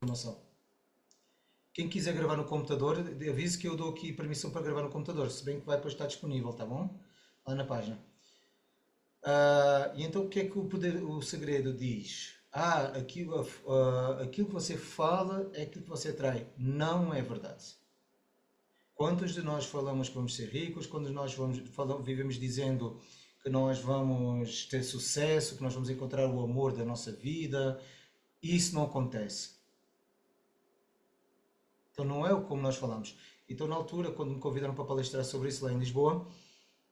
Informação. Quem quiser gravar no computador, avise que eu dou aqui permissão para gravar no computador, se bem que vai depois estar disponível, tá bom? Lá na página. E então o que é que o segredo diz? Aquilo que você fala é aquilo que você atrai. Não é verdade. Quantos de nós falamos que vamos ser ricos? Quando nós vivemos dizendo que nós vamos ter sucesso, que nós vamos encontrar o amor da nossa vida? Isso não acontece. Então não é como nós falamos. Então na altura, quando me convidaram para palestrar sobre isso lá em Lisboa,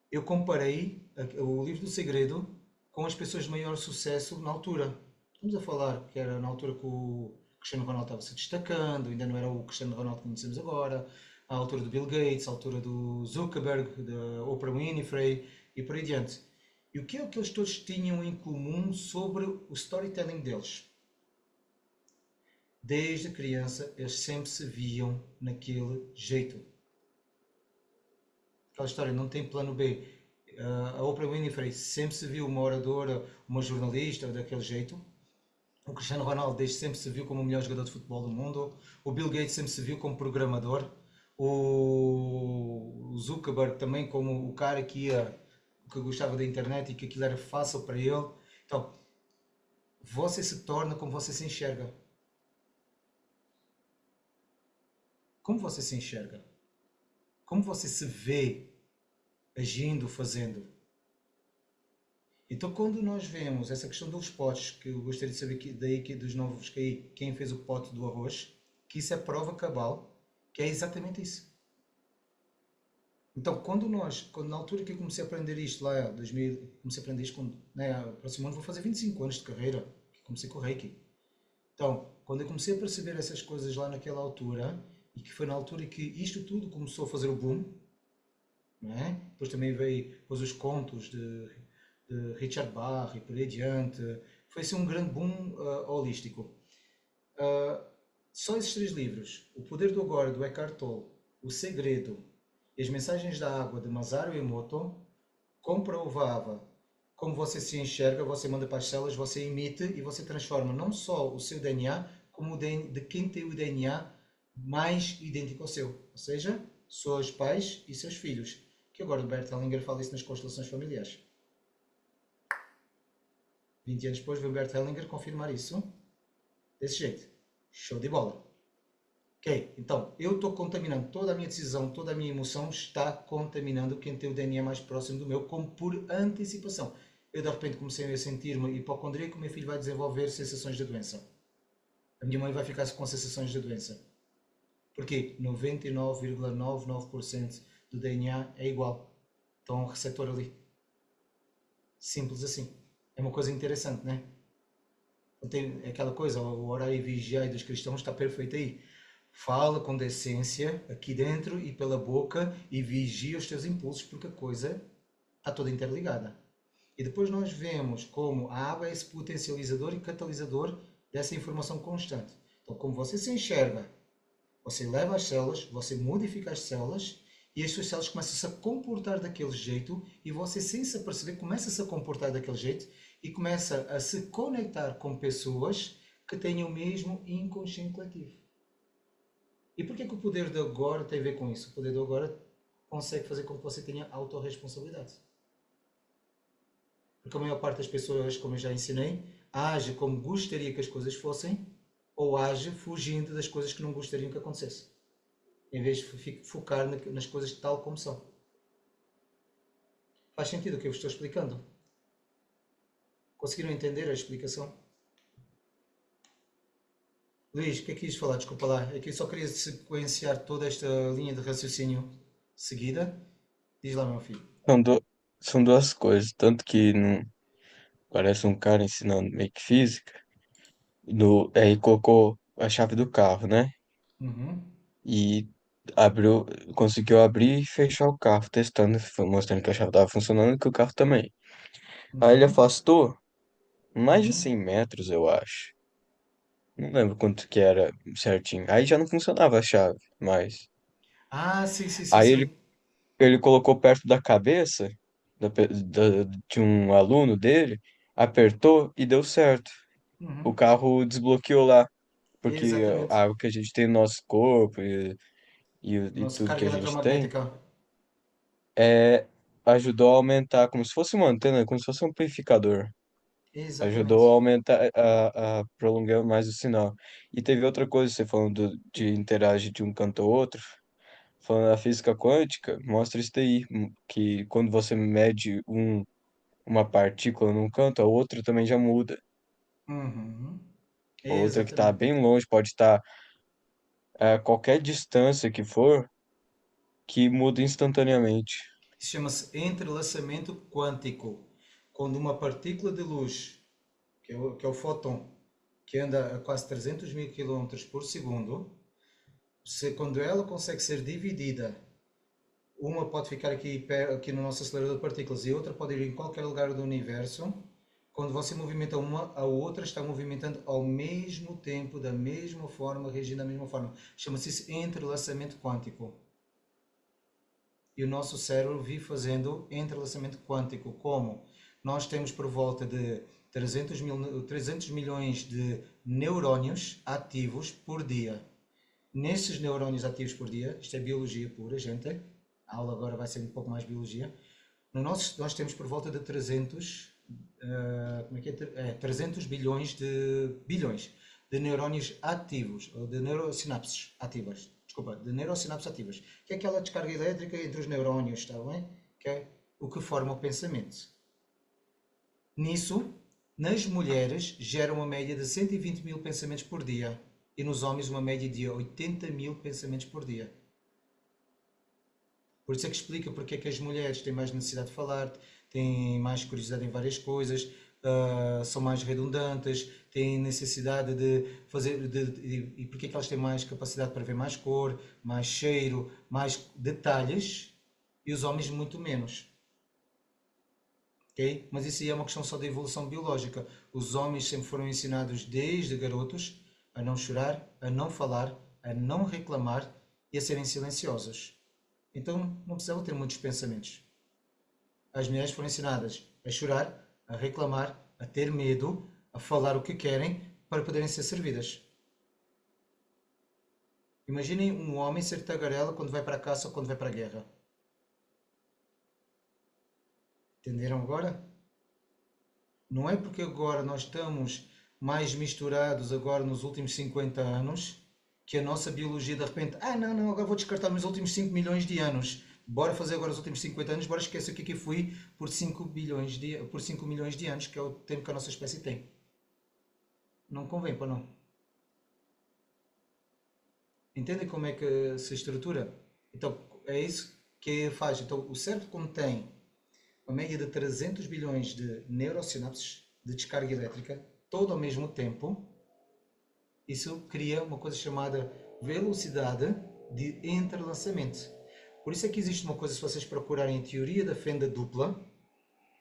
eu comparei o livro do segredo com as pessoas de maior sucesso na altura. Estamos a falar que era na altura que o Cristiano Ronaldo estava se destacando, ainda não era o Cristiano Ronaldo que conhecemos agora, à altura do Bill Gates, à altura do Zuckerberg, da Oprah Winfrey e por aí diante. E o que é que eles todos tinham em comum sobre o storytelling deles? Desde criança, eles sempre se viam naquele jeito. Aquela história, não tem plano B. A Oprah Winfrey sempre se viu uma oradora, uma jornalista daquele jeito. O Cristiano Ronaldo desde sempre se viu como o melhor jogador de futebol do mundo. O Bill Gates sempre se viu como programador. O Zuckerberg também como o cara que gostava da internet e que aquilo era fácil para ele. Então, você se torna como você se enxerga. Como você se enxerga? Como você se vê agindo, fazendo? Então, quando nós vemos essa questão dos potes, que eu gostaria de saber daí que dos novos que aí, quem fez o pote do arroz, que isso é prova cabal, que é exatamente isso. Então, quando na altura que eu comecei a aprender isto lá, 2000, comecei a aprender isto quando, né, próximo ano vou fazer 25 anos de carreira, que comecei com o Reiki. Então, quando eu comecei a perceber essas coisas lá naquela altura, e que foi na altura que isto tudo começou a fazer o boom, não é? Depois também veio depois os contos de Richard Bach e por aí adiante. Foi assim um grande boom holístico. Uh, Só esses três livros, O Poder do Agora, do Eckhart Tolle, O Segredo e As Mensagens da Água, de Masaru Emoto, comprovava como você se enxerga, você manda para as células, você emite e você transforma não só o seu DNA, como o de quem tem o DNA mais idêntico ao seu. Ou seja, seus pais e seus filhos. Que agora o Bert Hellinger fala isso nas constelações familiares. 20 anos depois veio o Bert Hellinger confirmar isso. Desse jeito. Show de bola. Ok, então eu estou contaminando toda a minha decisão, toda a minha emoção está contaminando quem tem o DNA mais próximo do meu, como por antecipação. Eu de repente comecei a sentir-me hipocondríaco, o meu filho vai desenvolver sensações de doença. A minha mãe vai ficar com sensações de doença. Porquê? 99,99% do DNA é igual. Então, um receptor ali. Simples assim. É uma coisa interessante, não é? Tem aquela coisa, o orar e vigiar dos cristãos está perfeito aí. Fala com decência aqui dentro e pela boca e vigia os teus impulsos porque a coisa está toda interligada. E depois nós vemos como a água é esse potencializador e catalisador dessa informação constante. Então, como você se enxerga, você leva as células, você modifica as células e as suas células começam-se a comportar daquele jeito e você, sem se aperceber, começa-se a comportar daquele jeito e começa a se conectar com pessoas que têm o mesmo inconsciente coletivo. E por que o poder do agora tem a ver com isso? O poder do agora consegue fazer com que você tenha autorresponsabilidade. Porque a maior parte das pessoas, como eu já ensinei, age como gostaria que as coisas fossem ou age fugindo das coisas que não gostariam que acontecesse. Em vez de focar nas coisas tal como são. Faz sentido o que eu vos estou explicando? Conseguiram entender a explicação? Luís, o que é que quis falar? Desculpa lá. É que eu só queria sequenciar toda esta linha de raciocínio seguida. Diz lá, meu filho. São, du- são duas coisas, tanto que não parece um cara ensinando meio que física, aí colocou a chave do carro, né? Uhum, E abriu, conseguiu abrir e fechar o carro, testando, mostrando que a chave estava funcionando e que o carro também. Aí ele uhum, afastou mais de uhum. 100 metros, eu acho. Não lembro quanto que era certinho. Aí já não funcionava a chave, mas. Ah, sim, sim, sim, Aí sim. ele colocou perto da cabeça de um aluno dele, apertou e deu certo. O Uhum. carro desbloqueou lá, porque Exatamente. a água que a gente tem no nosso corpo e Nossa tudo que carga a gente tem eletromagnética. é, ajudou a aumentar, como se fosse uma antena, como se fosse um amplificador. Ajudou a Exatamente. aumentar, a prolongar mais o sinal. E teve outra coisa, você falando de interagir de um canto ao outro, falando da física quântica, mostra isso daí, que quando você mede uma partícula num canto, a outra também já muda. Uhum. A outra que está Exatamente. bem longe pode estar a qualquer distância que for, que muda instantaneamente. Isso chama-se entrelaçamento quântico. Quando uma partícula de luz, que é o fóton, que anda a quase 300 mil quilómetros por segundo, quando ela consegue ser dividida, uma pode ficar aqui no nosso acelerador de partículas e outra pode ir em qualquer lugar do universo. Quando você movimenta uma, a outra está movimentando ao mesmo tempo, da mesma forma, reagindo da mesma forma. Chama-se isso entrelaçamento quântico. E o nosso cérebro vive fazendo entrelaçamento quântico. Como? Nós temos por volta de 300 milhões de neurónios ativos por dia. Nesses neurónios ativos por dia, isto é biologia pura, gente. A aula agora vai ser um pouco mais biologia. Nós temos por volta de 300, como é que é? 300 bilhões de neurónios ativos, ou de neurosinapses ativas. Desculpa, de neurosinapses ativas, que é aquela descarga elétrica entre os neurónios, está bem? Que é o que forma o pensamento. Nisso, nas mulheres, gera uma média de 120 mil pensamentos por dia e nos homens uma média de 80 mil pensamentos por dia. Por isso é que explica porque é que as mulheres têm mais necessidade de falar, têm mais curiosidade em várias coisas, são mais redundantes, têm necessidade de fazer. E porque é que elas têm mais capacidade para ver mais cor, mais cheiro, mais detalhes, e os homens muito menos. Ok? Mas isso aí é uma questão só da evolução biológica. Os homens sempre foram ensinados desde garotos a não chorar, a não falar, a não reclamar e a serem silenciosos. Então não precisavam ter muitos pensamentos. As mulheres foram ensinadas a chorar, a reclamar, a ter medo, a falar o que querem para poderem ser servidas. Imaginem um homem ser tagarela quando vai para a caça ou quando vai para a guerra. Entenderam agora? Não é porque agora nós estamos mais misturados agora nos últimos 50 anos que a nossa biologia de repente, não, não, agora vou descartar nos últimos 5 milhões de anos. Bora fazer agora os últimos 50 anos, bora esquecer o que fui por 5 milhões de anos, que é o tempo que a nossa espécie tem. Não convém para não. Entendem como é que se estrutura? Então, é isso que faz. Então, o cérebro, como tem uma média de 300 bilhões de neurosinapses de descarga elétrica, todo ao mesmo tempo, isso cria uma coisa chamada velocidade de entrelaçamento. Por isso é que existe uma coisa, se vocês procurarem a teoria da fenda dupla,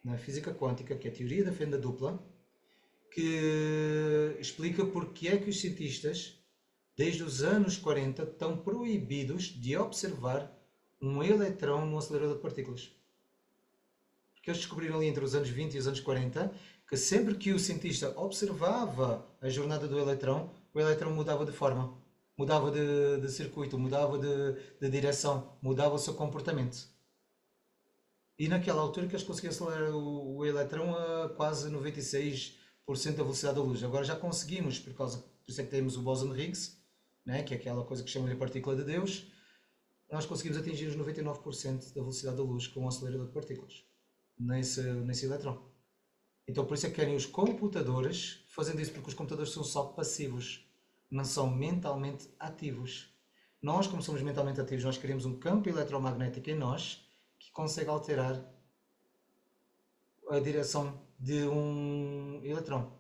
na física quântica, que é a teoria da fenda dupla, que explica porque é que os cientistas, desde os anos 40, estão proibidos de observar um eletrão no acelerador de partículas. Porque eles descobriram ali entre os anos 20 e os anos 40 que sempre que o cientista observava a jornada do eletrão, o eletrão mudava de forma, mudava de circuito, mudava de direção, mudava o seu comportamento. E naquela altura que eles conseguiam acelerar o eletrão a quase 96% da velocidade da luz. Agora já conseguimos, por isso é que temos o bóson de Higgs, né, que é aquela coisa que chamam de partícula de Deus, nós conseguimos atingir os 99% da velocidade da luz com um acelerador de partículas nesse eletrão. Então por isso é que querem os computadores fazendo isso, porque os computadores são só passivos, não são mentalmente ativos. Nós, como somos mentalmente ativos, nós queremos um campo eletromagnético em nós que consegue alterar a direção de um eletrão.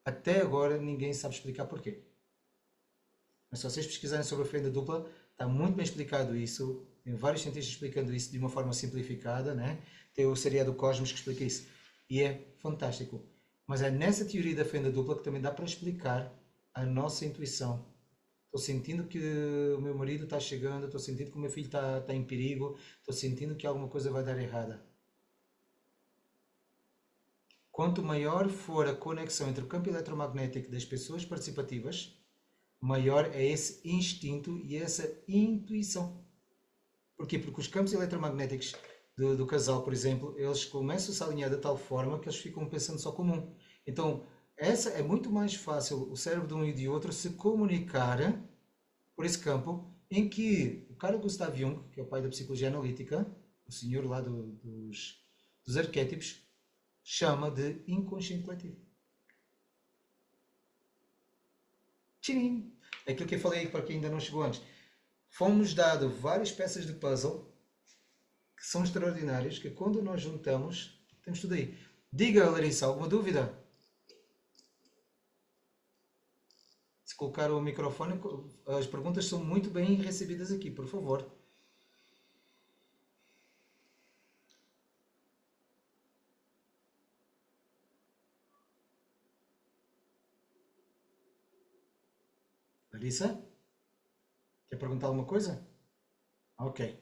Até agora ninguém sabe explicar porquê. Mas se vocês pesquisarem sobre a fenda dupla, está muito bem explicado isso. Tem vários cientistas explicando isso de uma forma simplificada, né? Tem o seriado Cosmos que explica isso. E é fantástico. Mas é nessa teoria da fenda dupla que também dá para explicar a nossa intuição. Estou sentindo que o meu marido está chegando, estou sentindo que o meu filho está em perigo, estou sentindo que alguma coisa vai dar errada. Quanto maior for a conexão entre o campo eletromagnético das pessoas participativas, maior é esse instinto e essa intuição. Porquê? Porque os campos eletromagnéticos do casal, por exemplo, eles começam a se alinhar de tal forma que eles ficam pensando só como um. Então, essa é muito mais fácil o cérebro de um e de outro se comunicar por esse campo em que o Carl Gustav Jung, que é o pai da psicologia analítica, o senhor lá dos arquétipos, chama de inconsciente coletivo. Tchirim! Aquilo que eu falei para quem ainda não chegou antes. Fomos dados várias peças de puzzle que são extraordinárias, que quando nós juntamos, temos tudo aí. Diga, Larissa, alguma dúvida? Se colocar o microfone, as perguntas são muito bem recebidas aqui, por favor. Larissa, quer perguntar alguma coisa? Ok.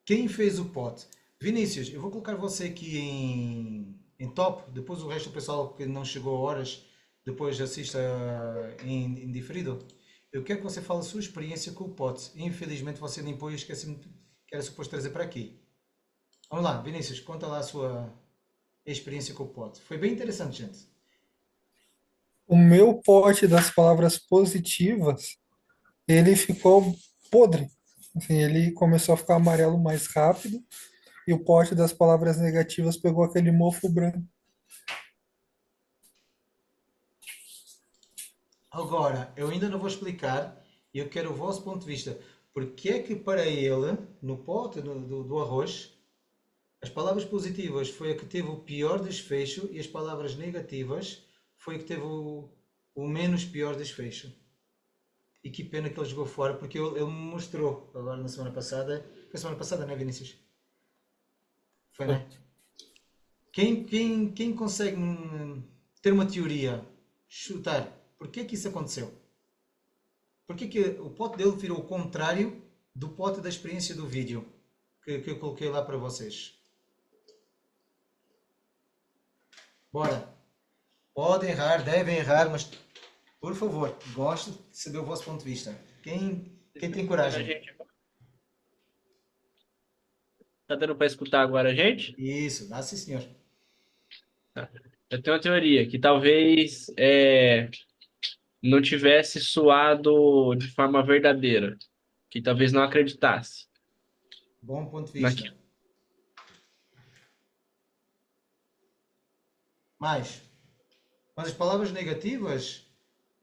Quem fez o pote? Vinícius, eu vou colocar você aqui em top, depois o resto do pessoal que não chegou a horas, depois assista em diferido. Eu quero que você fale a sua experiência com o pote. Infelizmente você limpou e esqueci-me que era suposto trazer para aqui. Vamos lá, Vinícius, conta lá a sua experiência com o pote. Foi bem interessante, gente. O meu pote das palavras positivas, ele ficou podre. Assim, ele começou a ficar amarelo mais rápido e o pote das palavras negativas pegou aquele mofo branco. Agora, eu ainda não vou explicar e eu quero o vosso ponto de vista. Porque é que para ele, no pote do arroz, as palavras positivas foi a que teve o pior desfecho e as palavras negativas foi a que teve o menos pior desfecho. E que pena que ele jogou fora, porque ele me mostrou agora na semana passada. Foi semana passada, não é, Vinícius? Foi, não é? Quem consegue ter uma teoria, chutar, porquê que isso aconteceu? Porquê que o pote dele virou o contrário do pote da experiência do vídeo que eu coloquei lá para vocês? Bora! Podem errar, devem errar, mas por favor, gosto de saber o vosso ponto de vista. Quem tem A coragem? gente tá dando para escutar agora a gente? Isso, dá sim, senhor. Tá. Eu tenho uma teoria que talvez não tivesse suado de forma verdadeira, que talvez não acreditasse Bom ponto de vista. naquilo. Mais, mas as palavras negativas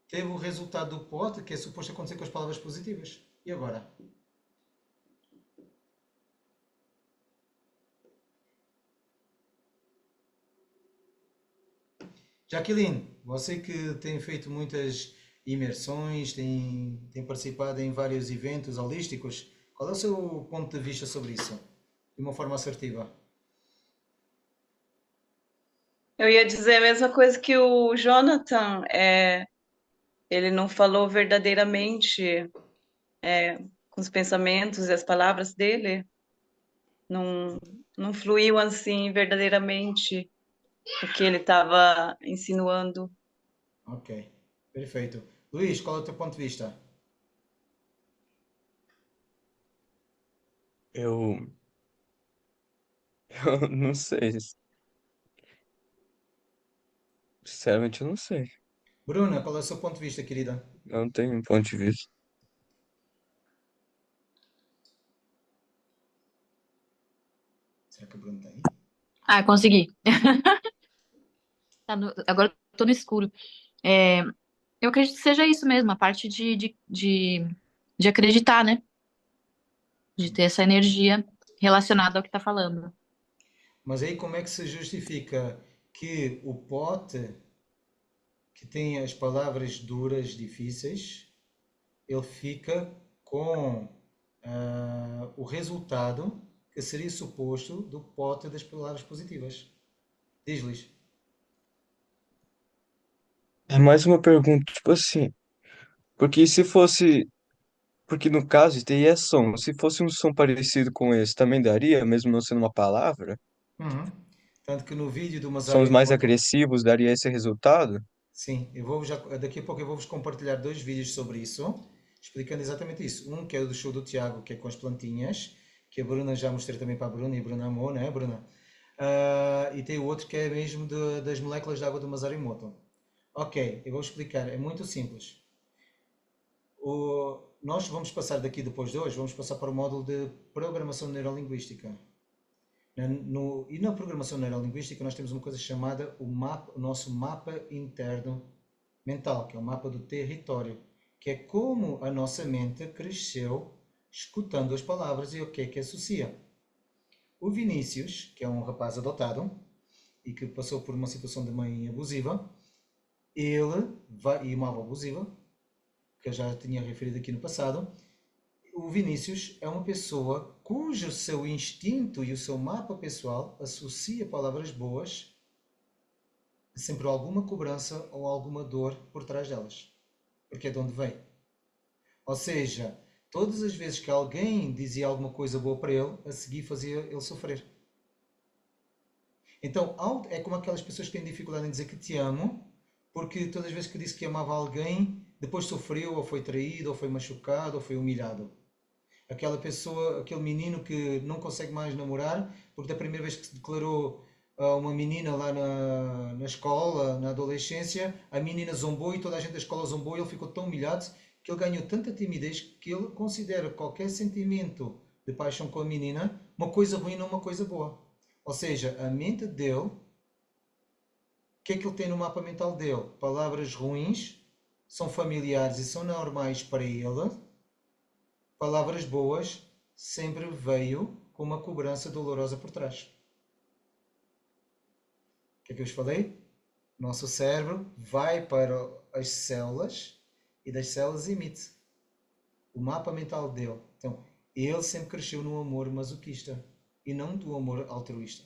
teve o resultado do pote que é suposto acontecer com as palavras positivas. E agora? Jaqueline, você que tem feito muitas imersões, tem participado em vários eventos holísticos, qual é o seu ponto de vista sobre isso? De uma forma assertiva. Eu ia dizer a mesma coisa que o Jonathan, ele não falou verdadeiramente com os pensamentos e as palavras dele, não, não fluiu assim verdadeiramente o que ele estava insinuando. Ok, perfeito. Luís, qual é o teu ponto de vista? Eu, eu não sei. Sinceramente, eu não sei. Bruna, qual é o seu ponto de vista, querida? Eu não tenho um ponto de vista. Será que a Bruna está aí? Ah, consegui. Agora eu tô no escuro. É, eu acredito que seja isso mesmo, a parte de acreditar, né? De ter essa energia relacionada ao que tá falando. Mas aí como é que se justifica que o pote que tem as palavras duras, difíceis, ele fica com o resultado que seria suposto do pote das palavras positivas? Diz-lhes. É mais uma pergunta, tipo assim, Porque se fosse. Porque no caso, TI é som. Se fosse um som parecido com esse, também daria, mesmo não sendo uma palavra? Uhum. Tanto que no vídeo do Masaru Sons mais Emoto, agressivos daria esse resultado? sim, daqui a pouco eu vou-vos compartilhar dois vídeos sobre isso, explicando exatamente isso. Um que é o do show do Tiago, que é com as plantinhas, que a Bruna já mostrei também para a Bruna e a Bruna amou, não é, Bruna? E tem o outro que é mesmo das moléculas de água do Masaru Emoto. Ok, eu vou explicar, é muito simples. Nós vamos passar daqui depois de hoje, vamos passar para o módulo de programação neurolinguística. E na programação neurolinguística nós temos uma coisa chamada o nosso mapa interno mental, que é o mapa do território, que é como a nossa mente cresceu escutando as palavras e o que é que associa. O Vinícius, que é um rapaz adotado e que passou por uma situação de mãe abusiva, e uma avó abusiva, que eu já tinha referido aqui no passado, o Vinícius é uma pessoa cujo seu instinto e o seu mapa pessoal associa palavras boas a sempre alguma cobrança ou alguma dor por trás delas, porque é de onde vem. Ou seja, todas as vezes que alguém dizia alguma coisa boa para ele, a seguir fazia ele sofrer. Então, é como aquelas pessoas que têm dificuldade em dizer que te amo, porque todas as vezes que disse que amava alguém, depois sofreu, ou foi traído, ou foi machucado, ou foi humilhado. Aquela pessoa, aquele menino que não consegue mais namorar, porque da primeira vez que se declarou a uma menina lá na escola, na adolescência, a menina zombou e toda a gente da escola zombou e ele ficou tão humilhado que ele ganhou tanta timidez que ele considera qualquer sentimento de paixão com a menina uma coisa ruim, não uma coisa boa. Ou seja, a mente dele, o que é que ele tem no mapa mental dele? Palavras ruins são familiares e são normais para ele. Palavras boas sempre veio com uma cobrança dolorosa por trás. O que é que eu vos falei? Nosso cérebro vai para as células e das células emite o mapa mental dele. Então, ele sempre cresceu no amor masoquista e não do amor altruísta.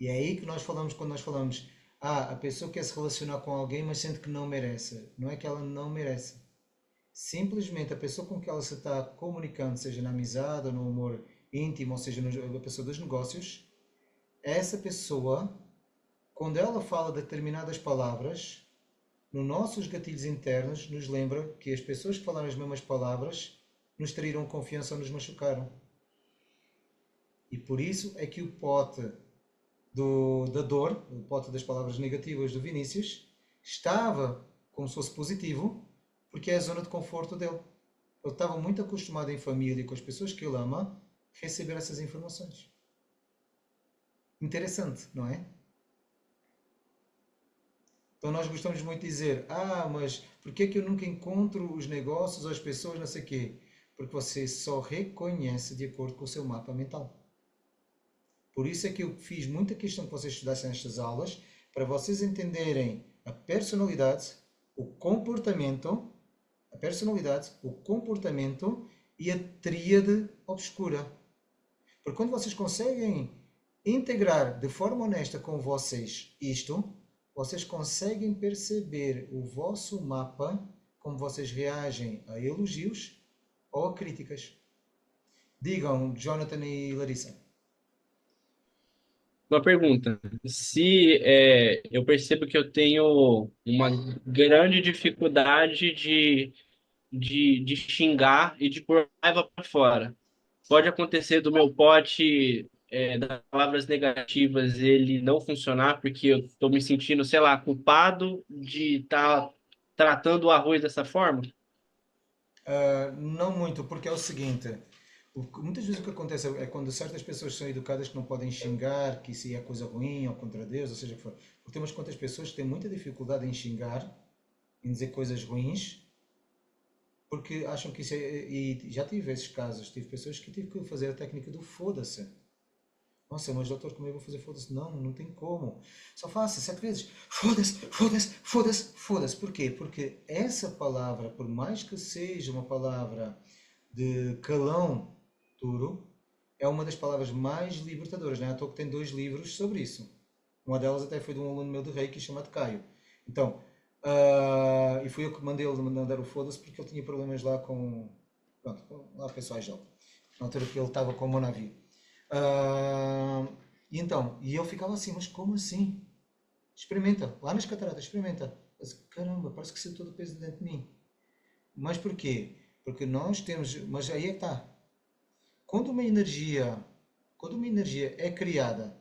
E é aí que nós falamos, quando nós falamos, a pessoa quer se relacionar com alguém, mas sente que não merece. Não é que ela não merece. Simplesmente a pessoa com que ela se está comunicando, seja na amizade, ou no amor íntimo, ou seja, a pessoa dos negócios, essa pessoa, quando ela fala determinadas palavras, nos nossos gatilhos internos, nos lembra que as pessoas que falaram as mesmas palavras nos traíram confiança ou nos machucaram. E por isso é que o pote da dor, o pote das palavras negativas do Vinícius, estava como se fosse positivo, porque é a zona de conforto dele. Ele estava muito acostumado em família, com as pessoas que ele ama, receber essas informações. Interessante, não é? Então nós gostamos muito de dizer, mas porquê que eu nunca encontro os negócios ou as pessoas, não sei o quê? Porque você só reconhece de acordo com o seu mapa mental. Por isso é que eu fiz muita questão que vocês estudassem estas aulas, para vocês entenderem a personalidade, o comportamento, e a tríade obscura. Porque quando vocês conseguem integrar de forma honesta com vocês isto, vocês conseguem perceber o vosso mapa, como vocês reagem a elogios ou a críticas. Digam, Jonathan e Larissa. Uma pergunta. Se eu percebo que eu tenho uma grande dificuldade de xingar e de pôr raiva para fora, pode acontecer do meu pote das palavras negativas ele não funcionar porque eu estou me sentindo, sei lá, culpado de estar tratando o arroz dessa forma? Não muito, porque é o seguinte, muitas vezes o que acontece é quando certas pessoas são educadas que não podem xingar, que isso é coisa ruim ou contra Deus, ou seja o que for. Porque tem umas quantas pessoas que têm muita dificuldade em xingar, em dizer coisas ruins, porque acham que isso é... E já tive esses casos, tive pessoas que tive que fazer a técnica do foda-se. Nossa, mas doutor, como eu vou fazer foda-se? Não, não tem como. Só faça 7 vezes. Foda-se, foda-se, foda-se, foda-se. Porquê? Porque essa palavra, por mais que seja uma palavra de calão duro, é uma das palavras mais libertadoras. Não é à toa que tem 2 livros sobre isso. Uma delas até foi de um aluno meu de Reiki chamado Caio. Então, E fui eu que mandei ele mandar o foda-se porque ele tinha problemas lá com. Pronto, lá pessoais dele. Na altura que ele estava com o meu navio. E então, e eu ficava assim, mas como assim? Experimenta, lá nas cataratas, experimenta. Mas, caramba, parece que saiu todo o peso dentro de mim. Mas porquê? Porque nós temos. Mas aí é que está. Quando uma energia é criada,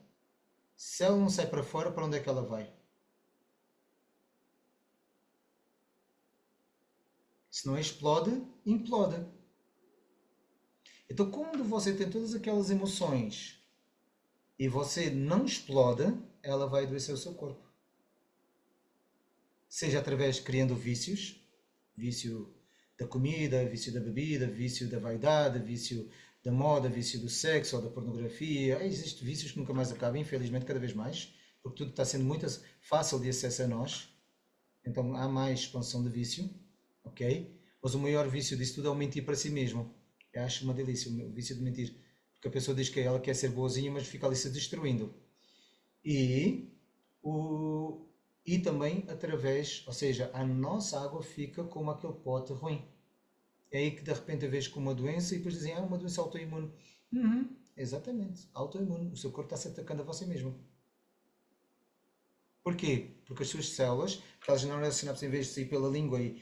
se ela não sai para fora, para onde é que ela vai? Se não explode, implode. Então, quando você tem todas aquelas emoções e você não explode, ela vai adoecer o seu corpo. Seja através de criando vícios, vício da comida, vício da bebida, vício da vaidade, vício da moda, vício do sexo ou da pornografia. Existem vícios que nunca mais acabam, infelizmente, cada vez mais, porque tudo está sendo muito fácil de acesso a nós. Então há mais expansão de vício, ok? Mas o maior vício disso tudo é o mentir para si mesmo. Eu acho uma delícia o vício de mentir, porque a pessoa diz que ela quer ser boazinha, mas fica ali se destruindo. E também através, ou seja, a nossa água fica como aquele pote ruim. É aí que de repente vês com uma doença e depois dizem, uma doença autoimune. Exatamente, autoimune. O seu corpo está se atacando a você mesmo. Porquê? Porque as suas células, aquelas neuronas sinapses, em vez de sair pela língua e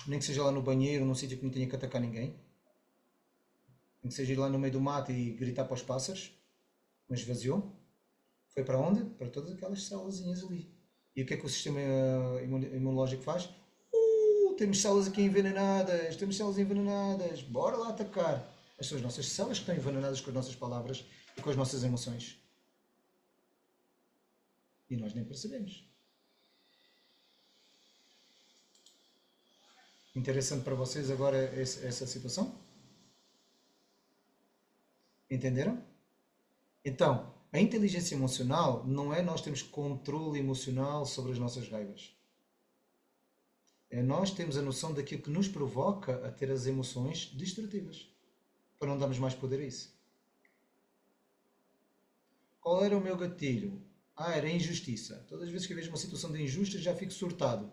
nem que seja lá no banheiro, num sítio que não tenha que atacar ninguém, nem que seja ir lá no meio do mato e gritar para os pássaros, mas esvaziou, foi para onde? Para todas aquelas células ali. E o que é que o sistema imunológico faz? Temos células aqui envenenadas, bora lá atacar. As são as nossas células que estão envenenadas com as nossas palavras e com as nossas emoções. E nós nem percebemos. Interessante para vocês agora essa situação? Entenderam? Então, a inteligência emocional não é nós termos controle emocional sobre as nossas raivas. É nós termos a noção daquilo que nos provoca a ter as emoções destrutivas. Para não darmos mais poder a isso. Qual era o meu gatilho? Era a injustiça. Todas as vezes que eu vejo uma situação de injustiça já fico surtado.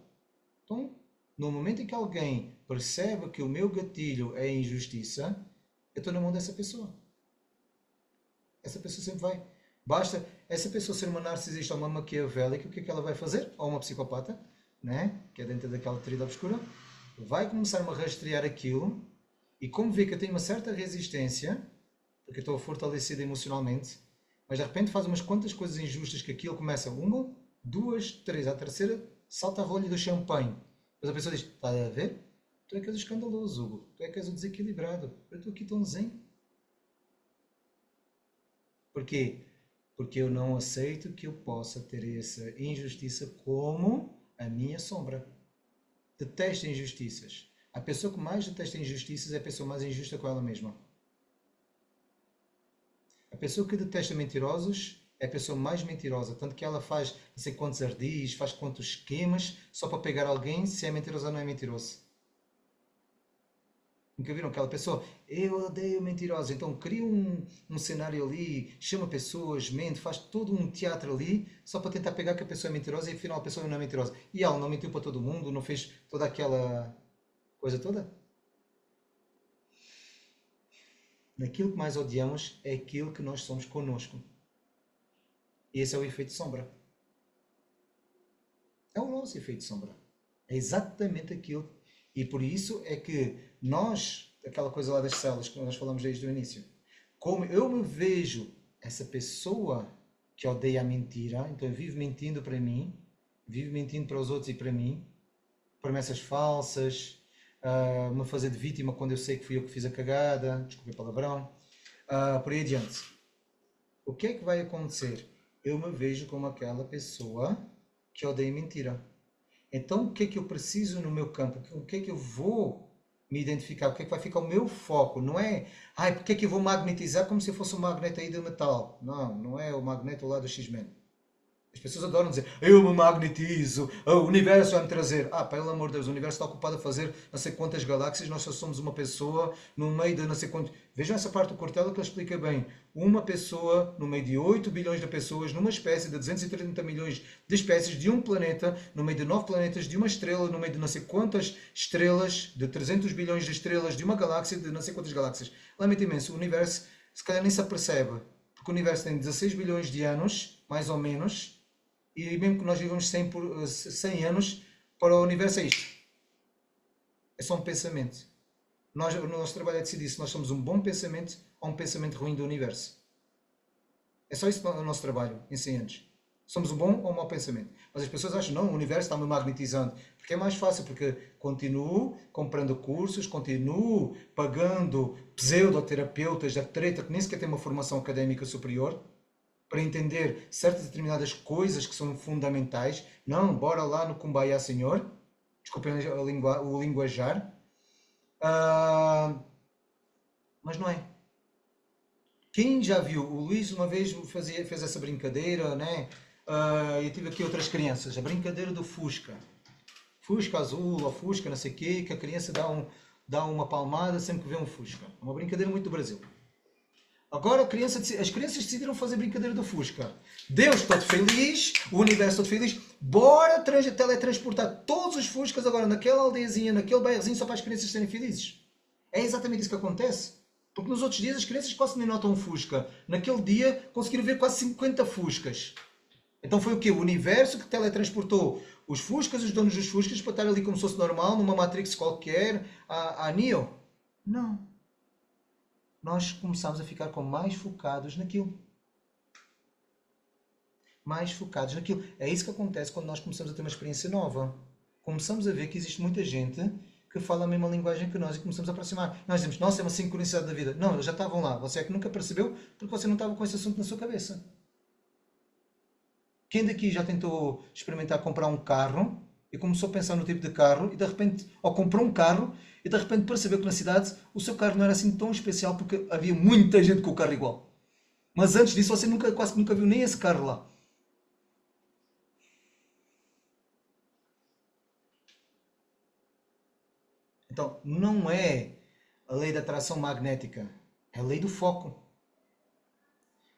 Então, no momento em que alguém percebe que o meu gatilho é a injustiça, eu estou na mão dessa pessoa. Essa pessoa sempre vai. Basta essa pessoa ser uma narcisista ou uma maquiavélica, o que é que ela vai fazer? Ou uma psicopata, né? Que é dentro daquela trilha obscura. Vai começar-me a rastrear aquilo e como vê que eu tenho uma certa resistência, porque eu estou fortalecido emocionalmente, mas de repente faz umas quantas coisas injustas que aquilo começa uma, duas, três, à terceira salta a rolha do champanhe. Depois a pessoa diz, está a ver? Tu é que és o escandaloso, Hugo. Tu é que és o desequilibrado. Eu estou aqui tão zen. Porquê? Porque eu não aceito que eu possa ter essa injustiça como a minha sombra. Detesto injustiças. A pessoa que mais detesta injustiças é a pessoa mais injusta com ela mesma. A pessoa que detesta mentirosos é a pessoa mais mentirosa. Tanto que ela faz não sei quantos ardis, faz quantos esquemas, só para pegar alguém se é mentiroso ou não é mentiroso. Nunca viram aquela pessoa? Eu odeio mentirosos. Então cria um cenário ali, chama pessoas, mente, faz todo um teatro ali, só para tentar pegar que a pessoa é mentirosa e afinal a pessoa não é mentirosa. E ela não mentiu para todo mundo, não fez toda aquela coisa toda? Aquilo que mais odiamos é aquilo que nós somos connosco. E esse é o efeito sombra. É o nosso efeito sombra. É exatamente aquilo. E por isso é que nós, aquela coisa lá das células que nós falamos desde o início, como eu me vejo essa pessoa que odeia a mentira, então eu vivo mentindo para mim, vivo mentindo para os outros e para mim, promessas falsas, me fazer de vítima quando eu sei que fui eu que fiz a cagada, desculpe o palavrão, por aí adiante. O que é que vai acontecer? Eu me vejo como aquela pessoa que odeia mentira. Então, o que é que eu preciso no meu campo? O que é que eu vou me identificar? O que é que vai ficar o meu foco? Não é, porque é que eu vou magnetizar como se eu fosse um magneto aí de metal. Não, não é o magneto lá do X-Men. As pessoas adoram dizer, eu me magnetizo, o universo vai me trazer. Pelo amor de Deus, o universo está ocupado a fazer não sei quantas galáxias, nós só somos uma pessoa no meio de não sei quantos. Vejam essa parte do Cortella que ele explica bem. Uma pessoa no meio de 8 bilhões de pessoas, numa espécie de 230 milhões de espécies, de um planeta, no meio de 9 planetas, de uma estrela, no meio de não sei quantas estrelas, de 300 bilhões de estrelas, de uma galáxia, de não sei quantas galáxias. Lamento imenso, o universo se calhar nem se apercebe, porque o universo tem 16 bilhões de anos, mais ou menos, e mesmo que nós vivamos 100 anos, para o universo é isto. É só um pensamento. O nosso trabalho é decidir se nós somos um bom pensamento ou um pensamento ruim do universo. É só isso o nosso trabalho em 100 anos. Somos um bom ou um mau pensamento. Mas as pessoas acham, não, o universo está-me magnetizando. Porque é mais fácil, porque continuo comprando cursos, continuo pagando pseudoterapeutas da treta que nem sequer têm uma formação académica superior, para entender certas determinadas coisas que são fundamentais. Não, bora lá no Kumbaya, Senhor. Desculpem o linguajar. Mas não é. Quem já viu? O Luís uma vez fez essa brincadeira, né? Eu tive aqui outras crianças. A brincadeira do Fusca. Fusca azul ou Fusca não sei o quê, que a criança dá uma palmada sempre que vê um Fusca. É uma brincadeira muito do Brasil. Agora as crianças decidiram fazer brincadeira do Fusca. Deus todo feliz, o universo todo feliz, bora teletransportar todos os Fuscas agora naquela aldeiazinha, naquele bairrozinho, só para as crianças serem felizes. É exatamente isso que acontece. Porque nos outros dias as crianças quase nem notam um Fusca. Naquele dia conseguiram ver quase 50 Fuscas. Então foi o quê? O universo que teletransportou os Fuscas, os donos dos Fuscas, para estar ali como se fosse normal, numa Matrix qualquer, a Neo. Não. Nós começamos a ficar mais focados naquilo. Mais focados naquilo. É isso que acontece quando nós começamos a ter uma experiência nova. Começamos a ver que existe muita gente que fala a mesma linguagem que nós e começamos a aproximar. Nós dizemos, nossa, é uma sincronicidade da vida. Não, eles já estavam lá. Você é que nunca percebeu porque você não estava com esse assunto na sua cabeça. Quem daqui já tentou experimentar comprar um carro e começou a pensar no tipo de carro e de repente, ou comprou um carro e de repente percebeu que na cidade o seu carro não era assim tão especial porque havia muita gente com o carro igual. Mas antes disso você quase nunca viu nem esse carro lá. Então, não é a lei da atração magnética, é a lei do foco.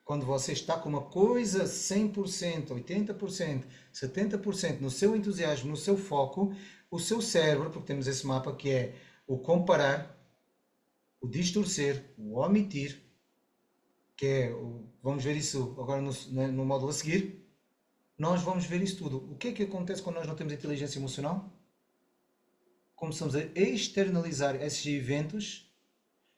Quando você está com uma coisa 100%, 80%, 70% no seu entusiasmo, no seu foco, o seu cérebro, porque temos esse mapa que é o comparar, o distorcer, o omitir, que é, vamos ver isso agora no módulo a seguir, nós vamos ver isso tudo. O que é que acontece quando nós não temos inteligência emocional? Começamos a externalizar esses eventos,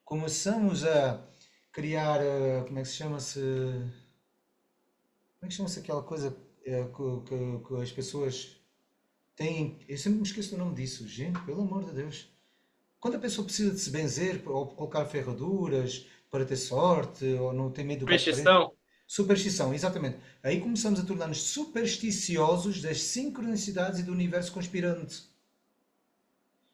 começamos a criar, como é que se chama-se? Como é que chama-se aquela coisa que as pessoas têm? Eu sempre me esqueço do nome disso, gente, pelo amor de Deus. Quando a pessoa precisa de se benzer ou colocar ferraduras para ter sorte ou não ter medo do Superstição. Superstição, exatamente. Aí começamos a tornar-nos supersticiosos das sincronicidades e do universo conspirante.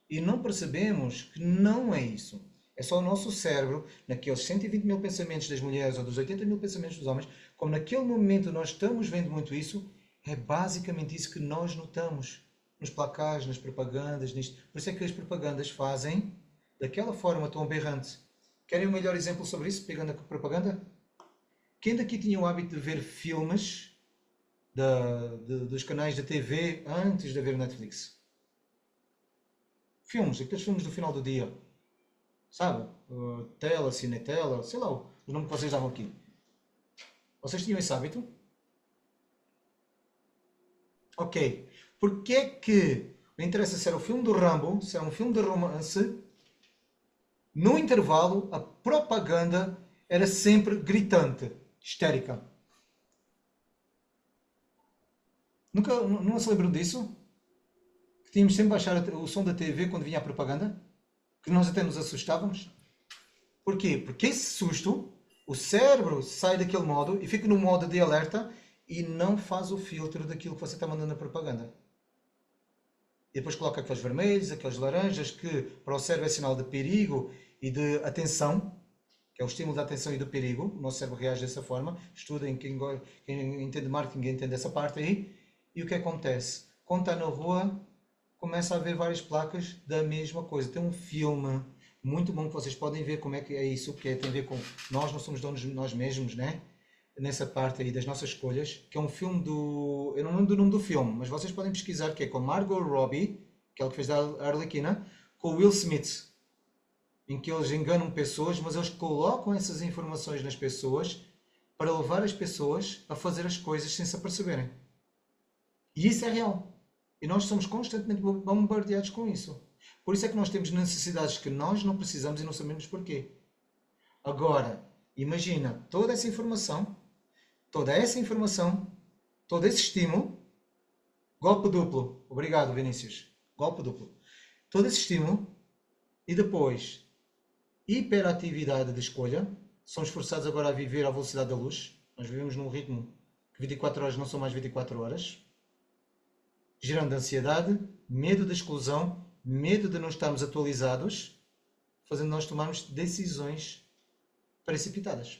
E não percebemos que não é isso. É só o nosso cérebro, naqueles 120 mil pensamentos das mulheres ou dos 80 mil pensamentos dos homens, como naquele momento nós estamos vendo muito isso, é basicamente isso que nós notamos. Nos placares, nas propagandas, nisto. Por isso é que as propagandas fazem daquela forma tão aberrante. Querem um melhor exemplo sobre isso, pegando a propaganda? Quem daqui tinha o hábito de ver filmes dos canais da TV antes de ver Netflix? Filmes, aqueles filmes do final do dia. Sabe? Tela, cinetela, sei lá, o nome que vocês davam aqui. Vocês tinham esse hábito? Ok. Porquê é que não interessa se era o filme do Rambo, se era um filme de romance, no intervalo a propaganda era sempre gritante, histérica. Não se lembram disso? Que tínhamos sempre a baixar o som da TV quando vinha a propaganda? Que nós até nos assustávamos? Porquê? Porque esse susto, o cérebro sai daquele modo e fica no modo de alerta e não faz o filtro daquilo que você está mandando na propaganda. E depois coloca aqueles vermelhos, aqueles laranjas, que para o cérebro é sinal de perigo e de atenção, que é o estímulo da atenção e do perigo. O nosso cérebro reage dessa forma. Estudem, quem entende marketing entende essa parte aí. E o que acontece? Quando está na rua, começa a haver várias placas da mesma coisa. Tem um filme muito bom que vocês podem ver como é que é isso, que tem a ver com nós não somos donos de nós mesmos, né? Nessa parte aí das nossas escolhas, que é um filme do... Eu não lembro do nome do filme, mas vocês podem pesquisar, que é com Margot Robbie, que é o que fez da Arlequina, com Will Smith, em que eles enganam pessoas, mas eles colocam essas informações nas pessoas para levar as pessoas a fazer as coisas sem se aperceberem. E isso é real. E nós somos constantemente bombardeados com isso. Por isso é que nós temos necessidades que nós não precisamos e não sabemos porquê. Agora, imagina toda essa informação, todo esse estímulo, golpe duplo. Obrigado, Vinícius. Golpe duplo. Todo esse estímulo e depois hiperatividade de escolha. Somos forçados agora a viver à velocidade da luz. Nós vivemos num ritmo que 24 horas não são mais 24 horas. Gerando ansiedade, medo da exclusão, medo de não estarmos atualizados, fazendo nós tomarmos decisões precipitadas.